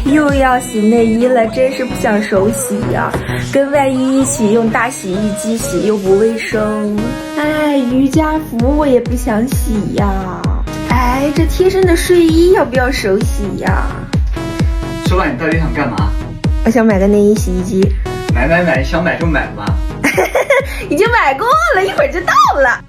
又要洗内衣了，真是不想手洗呀，跟外衣一起用大洗衣机洗又不卫生。哎，瑜伽服我也不想洗呀。哎，这贴身的睡衣要不要手洗呀？说吧，你到底想干嘛？我想买个内衣洗衣机。买，想买就买吧。已经买过了，一会儿就到了。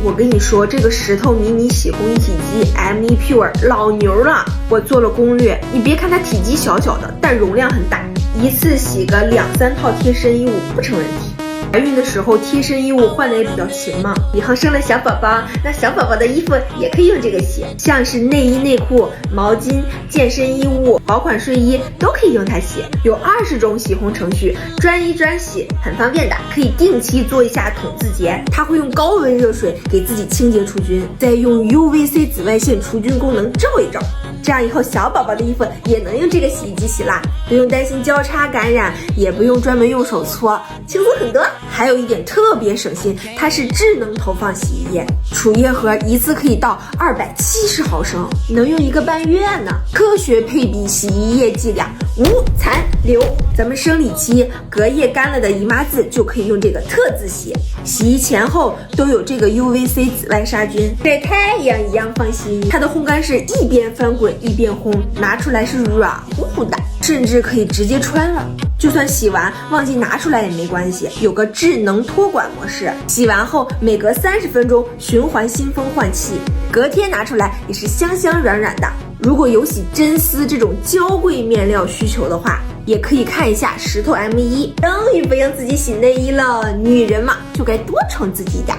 我跟你说，这个石头迷你洗烘一体机 ME Pure 老牛了。我做了攻略，你别看它体积小小的，但容量很大，一次洗个2-3套贴身衣物不成问题。怀孕的时候贴身衣物换的也比较勤嘛，以后生了小宝宝，那小宝宝的衣服也可以用这个洗，像是内衣内裤、毛巾、健身衣物、薄款睡衣都可以用它洗，有20种洗烘程序，专衣专洗，很方便的，可以定期做一下筒字节。它会用高温热水给自己清洁除菌，再用 UVC 紫外线除菌功能照一照，这样以后小宝宝的衣服也能用这个洗衣机洗啦，不用担心交叉感染，也不用专门用手搓，轻松很多。还有一点特别省心，它是智能投放洗衣液，储液盒一次可以到270毫升，能用1个半月呢。科学配比洗衣液剂量，无残留。咱们生理期隔夜干了的姨妈渍就可以用这个特字洗，洗衣前后都有这个 UVC 紫外杀菌，晒太阳一样放心。它的烘干是一边翻滚一边烘，拿出来是软乎乎的，甚至可以直接穿了。就算洗完忘记拿出来也没关系，有个智能托管模式，洗完后每隔30分钟循环新风换气，隔天拿出来也是香香软软的。如果有洗真丝这种娇贵面料需求的话，也可以看一下石头 M1，终于不用自己洗内衣了，女人嘛就该多宠自己一点。